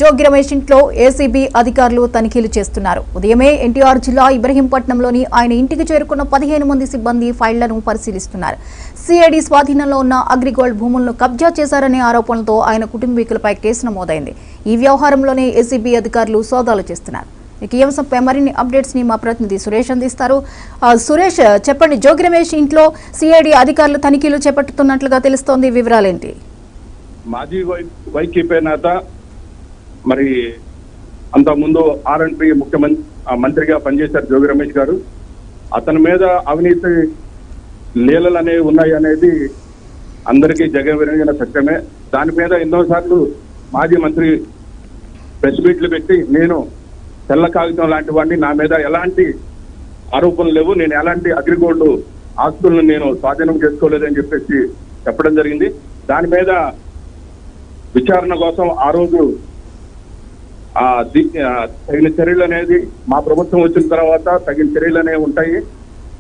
జోగి రమేష్ ఇంట్లో ఏసీబీ అధికారులు తనిఖీలు చేస్తున్నారు. ఉదయమే ఎన్టీఆర్ జిల్లా ఇబ్రహీంపట్నంలోని ఆయన ఇంటికి చేరుకున్న 15 మంది సిబ్బంది ఫైళ్లను పరిశీలిస్తున్నారు. సిఐడి స్వాధీనంలో ఉన్న అగ్రిగోల్డ్ భూములను కబ్జా చేశారనే ఆరోపణలతో ఆయన కుటుంబీకులపై కేసు నమోదైంది. ఈ వ్యవహారంలోనే ఏసీబీ అధికారులు సోదాలు చేస్తున్నారు. ఈ అంశంపై మరిన్ని అప్డేట్స్ ని మా ప్రతినిధి సురేష్ అందిస్తారు. సురేష్, చెప్పండి, జోగి రమేష్ ఇంట్లో సిఐడి అధికారులు తనిఖీలు చేపట్టుతున్నట్లుగా తెలుస్తోంది, వివరాలేంటి? మాజీ వైసీపీ నేత, మరి అంతకుముందు ఆర్ఎండ్బి మంత్రిగా పనిచేశారు జోగి రమేష్ గారు. అతని మీద అవినీతి లీలలు అనేవి ఉన్నాయి అనేది అందరికీ జగమెరిగిన సత్యమే. దాని మీద ఎన్నోసార్లు మాజీ మంత్రి ప్రెస్ మీట్లు పెట్టి నేను తెల్ల కాగితం లాంటి వాడిని, నా మీద ఎలాంటి ఆరోపణలు లేవు, నేను ఎలాంటి అగ్రిగోల్డ్ ఆస్తులను నేను స్వాధీనం చేసుకోలేదని చెప్పేసి చెప్పడం జరిగింది. దాని మీద విచారణ కోసం ఆ రోజు తగిన చర్యలు అనేది మా ప్రభుత్వం వచ్చిన తర్వాత తగిన చర్యలు అనేవి ఉంటాయి,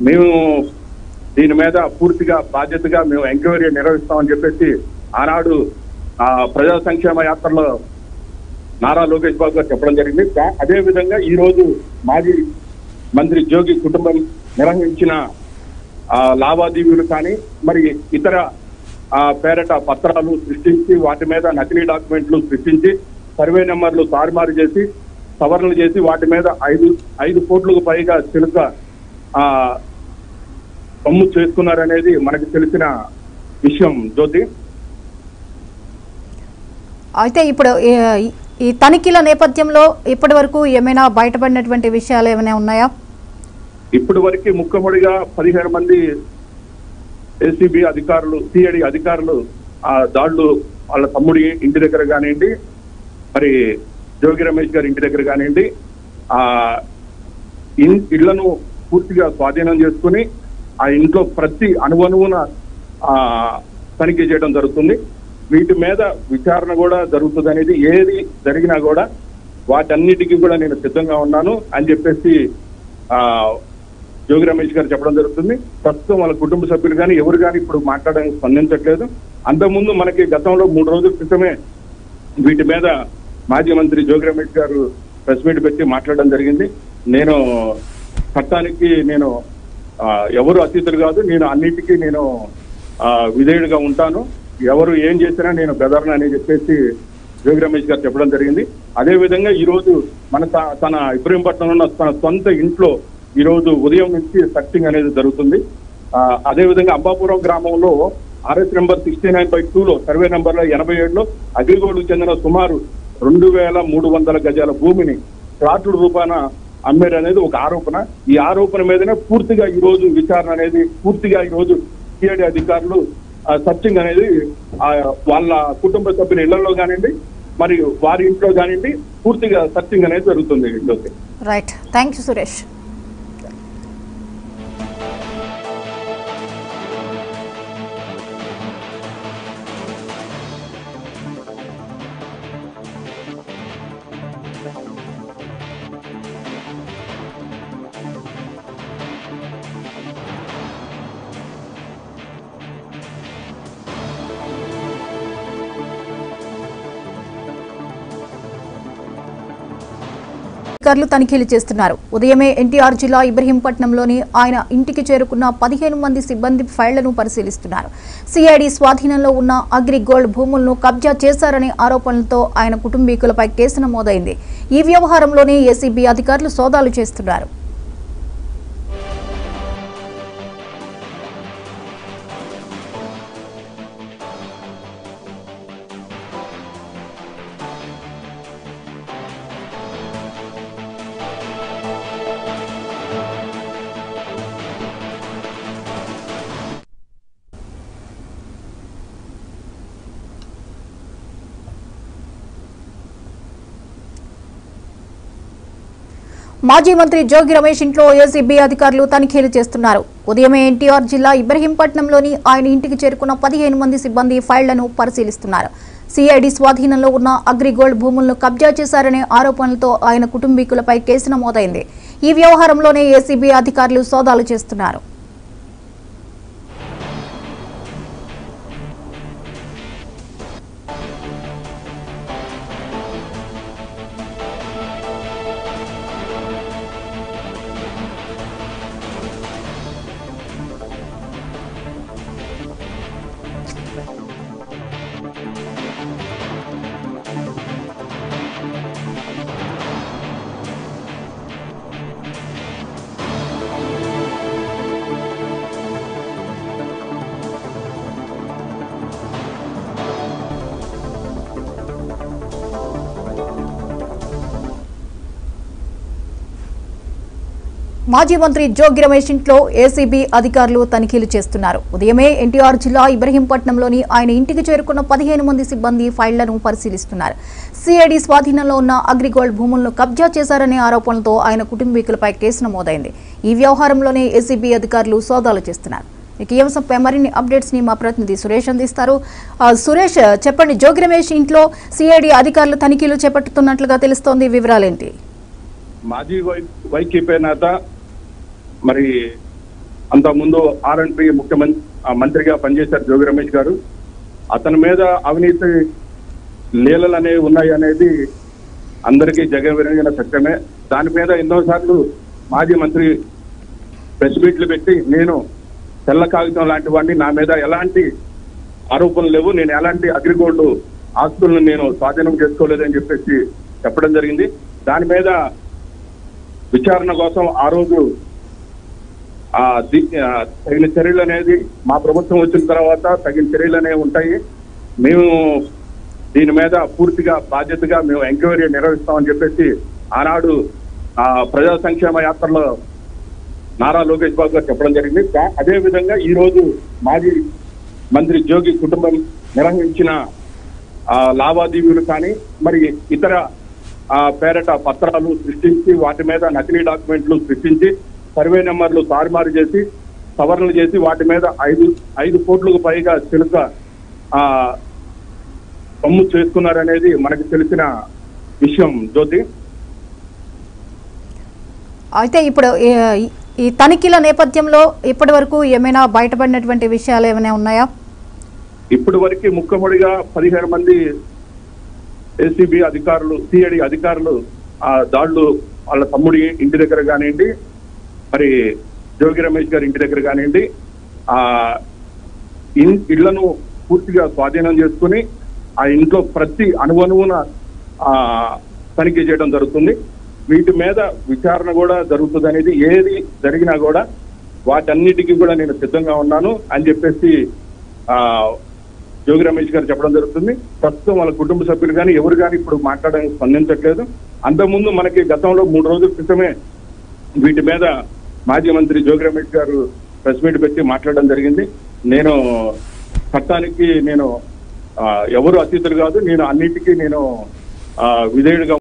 మేము దీని మీద పూర్తిగా బాధ్యతగా మేము ఎంక్వైరీ నిర్వహిస్తామని చెప్పేసి ఆనాడు ప్రజా సంక్షేమ యాత్రలో నారా లోకేష్ బాబు గారు చెప్పడం జరిగింది. అదే విధంగా ఈ రోజు మాజీ మంత్రి జోగి కుటుంబం నిర్వహించిన లావాదేవీలు కానీ మరి ఇతర పేరట పత్రాలు సృష్టించి వాటి మీద నకిలీ డాక్యుమెంట్లు సృష్టించి సర్వే నెంబర్లు తారుమారు చేసి సవరణలు చేసి వాటి మీద 5 కోట్లకు పైగా చిలుక సొమ్ము చేసుకున్నారనేది మనకు తెలిసిన విషయం జ్యోతి. అయితే ఇప్పుడు ఈ తనిఖీల నేపథ్యంలో ఇప్పటి వరకు ఏమైనా బయటపడినటువంటి విషయాలు ఏమైనా ఉన్నాయా? ఇప్పటి వరకు ముఖ్యముడిగా 15 మంది ఏసీబీ అధికారులు, సిఐడి అధికారులు దాడులు వాళ్ళ తమ్ముడి ఇంటి దగ్గర కానివ్వండి, మరి జోగి రమేష్ గారి ఇంటి దగ్గర కానివ్వండి, ఇళ్లను పూర్తిగా స్వాధీనం చేసుకుని ఆ ఇంట్లో ప్రతి అణువణువున తనిఖీ చేయడం జరుగుతుంది. వీటి మీద విచారణ కూడా జరుగుతుంది అనేది, ఏది జరిగినా కూడా వాటన్నిటికీ కూడా నేను సిద్ధంగా ఉన్నాను అని చెప్పేసి జోగి రమేష్ గారు చెప్పడం జరుగుతుంది. ప్రస్తుతం వాళ్ళ కుటుంబ సభ్యులు కానీ ఎవరు కానీ ఇప్పుడు మాట్లాడడానికి స్పందించట్లేదు. అంతకుముందు మనకి గతంలో 3 రోజుల క్రితమే వీటి మీద మాజీ మంత్రి జోగి రమేష్ గారు ప్రెస్ మీట్ పెట్టి మాట్లాడడం జరిగింది. నేను చట్టానికి నేను ఎవరు అతీతులు కాదు, నేను అన్నిటికీ నేను విధేయుడిగా ఉంటాను, ఎవరు ఏం చేసినా నేను బెదరను అని చెప్పేసి జోగి రమేష్ గారు చెప్పడం జరిగింది. అదే విధంగా ఈ రోజు తన ఇబ్రహీంపట్నంలో ఉన్న తన సొంత ఇంట్లో ఈ రోజు ఉదయం నుంచి సర్చింగ్ అనేది జరుగుతుంది. అదే విధంగా అంబాపురం గ్రామంలో ఆర్ఎస్ నెంబర్ 69/2లో సర్వే నెంబర్లో 87లో అగ్రిగోల్డ్కు చెందిన సుమారు 2300 గజాల భూమిని ఫ్లాట్ల రూపాన అమ్మేరు అనేది ఒక ఆరోపణ. ఈ ఆరోపణ మీదనే పూర్తిగా ఈ రోజు విచారణ అనేది పూర్తిగా ఈ రోజు సిఐడి అధికారులు సర్చింగ్ అనేది వాళ్ళ కుటుంబ సభ్యుల ఇళ్లలో కానివ్వండి, మరి వారి ఇంట్లో కానివ్వండి, పూర్తిగా సర్చింగ్ అనేది జరుగుతుంది. Right, thank you Suresh. అధికారులు తనిఖీలు చేస్తున్నారు. ఉదయమే ఎన్టీఆర్ జిల్లా ఇబ్రహీంపట్నంలోని ఆయన ఇంటికి చేరుకున్న 15 మంది సిబ్బంది ఫైళ్లను పరిశీలిస్తున్నారు. సిఐడి స్వాధీనంలో ఉన్న అగ్రిగోల్డ్ భూములను కబ్జా చేశారనే ఆరోపణలతో ఆయన కుటుంబీకులపై కేసు నమోదైంది. ఈ వ్యవహారంలోనే ఏసీబీ అధికారులు సోదాలు చేస్తున్నారు. మాజీ మంత్రి జోగి రమేష్ ఇంట్లో ఏసీబీ అధికారులు తనిఖీలు చేస్తున్నారు. ఉదయమే ఎన్టీఆర్ జిల్లా ఇబ్రహీంపట్నంలోని ఆయన ఇంటికి చేరుకున్న 15 మంది సిబ్బంది ఫైళ్లను పరిశీలిస్తున్నారు. సిఐడి స్వాధీనంలో ఉన్న అగ్రిగోల్డ్ భూములను కబ్జా చేశారనే ఆరోపణలతో ఆయన కుటుంబీకులపై కేసు నమోదైంది. ఈ వ్యవహారంలోనే ఏసీబీ అధికారులు సోదాలు చేస్తున్నారు. మాజీ మంత్రి జోగి రమేష్ ఇంట్లో ఏసీబీ అధికారులు తనిఖీలు చేస్తున్నారు. ఉదయమే ఎన్టీఆర్ జిల్లా ఇబ్రహీంపట్నంలోని ఆయన ఇంటికి చేరుకున్న 15 మంది సిబ్బంది ఫైళ్లను పరిశీలిస్తున్నారు. సిఐడి స్వాధీనంలో ఉన్న అగ్రిగోల్డ్ భూములను కబ్జా చేశారనే ఆరోపణలతో ఆయన కుటుంబీకులపై కేసు నమోదైంది. ఈ వ్యవహారంలోనే ఏసీబీ అధికారులు సోదాలు చేస్తున్నారు. ఈ అంశంపై మరిన్ని అప్డేట్స్ ని మా ప్రతినిధి సురేష్ అందిస్తారు. సురేష్, చెప్పండి, జోగి రమేష్ ఇంట్లో సిఐడి అధికారులు తనిఖీలు చేపట్టుతున్నట్లుగా తెలుస్తోంది, వివరాలేంటి? మాజీ వైసీపీ నేత, మరి అంతకుముందు ఆర్ఎండ్బి మంత్రిగా పనిచేశారు జోగి రమేష్ గారు. అతని మీద అవినీతి లీలలు అనేవి ఉన్నాయి అనేది అందరికీ జగమెరిగిన సత్యమే. దాని మీద ఎన్నోసార్లు మాజీ మంత్రి ప్రెస్ మీట్లు పెట్టి నేను తెల్ల కాగితం లాంటి వాడిని, నా మీద ఎలాంటి ఆరోపణలు లేవు, నేను ఎలాంటి అగ్రిగోల్డ్ ఆస్తులను నేను స్వాధీనం చేసుకోలేదని చెప్పేసి చెప్పడం జరిగింది. దాని మీద విచారణ కోసం ఆ రోజు తగిన చర్యలు అనేది మా ప్రభుత్వం వచ్చిన తర్వాత తగిన చర్యలు అనేవి ఉంటాయి, మేము దీని మీద పూర్తిగా బాధ్యతగా మేము ఎంక్వైరీ నిర్వహిస్తామని చెప్పేసి ఆనాడు ప్రజా సంక్షేమ యాత్రలో నారా లోకేష్ బాబు గారు చెప్పడం జరిగింది. అదే విధంగా ఈ రోజు మాజీ మంత్రి జోగి కుటుంబం నిర్వహించిన లావాదేవీలు కానీ మరి ఇతర పేరట పత్రాలు సృష్టించి వాటి మీద నకిలీ డాక్యుమెంట్లు సృష్టించి సర్వే నెంబర్లు తారుమారు చేసి సవరణలు చేసి వాటి మీద 5 కోట్లకు పైగా చిలుక సొమ్ము చేసుకున్నారనేది మనకు తెలిసిన విషయం జ్యోతి. అయితే ఇప్పుడు ఈ తనిఖీల నేపథ్యంలో ఇప్పటి వరకు ఏమైనా బయటపడినటువంటి విషయాలు ఏమైనా ఉన్నాయా? ఇప్పటి వరకు ముఖ్యమడిగా 15 మంది ఏసీబీ అధికారులు, సిఐడి అధికారులు దాడులు వాళ్ళ తమ్ముడి ఇంటి దగ్గర కానివ్వండి, మరి జోగి రమేష్ గారి ఇంటి దగ్గర కానివ్వండి, ఇళ్లను పూర్తిగా స్వాధీనం చేసుకుని ఆ ఇంట్లో ప్రతి అణువణువున తనిఖీ చేయడం జరుగుతుంది. వీటి మీద విచారణ కూడా జరుగుతుంది అనేది, ఏది జరిగినా కూడా వాటన్నిటికీ కూడా నేను సిద్ధంగా ఉన్నాను అని చెప్పేసి జోగి రమేష్ గారు చెప్పడం జరుగుతుంది. ప్రస్తుతం వాళ్ళ కుటుంబ సభ్యులు కానీ ఎవరు కానీ ఇప్పుడు మాట్లాడడానికి స్పందించట్లేదు. అంతకుముందు మనకి గతంలో 3 రోజుల క్రితమే వీటి మీద మాజీ మంత్రి జోగి రమేష్ గారు ప్రెస్ మీట్ పెట్టి మాట్లాడడం జరిగింది. నేను చట్టానికి నేను ఎవరు అతీతులు కాదు, నేను అన్నిటికీ నేను విధేయుడిగా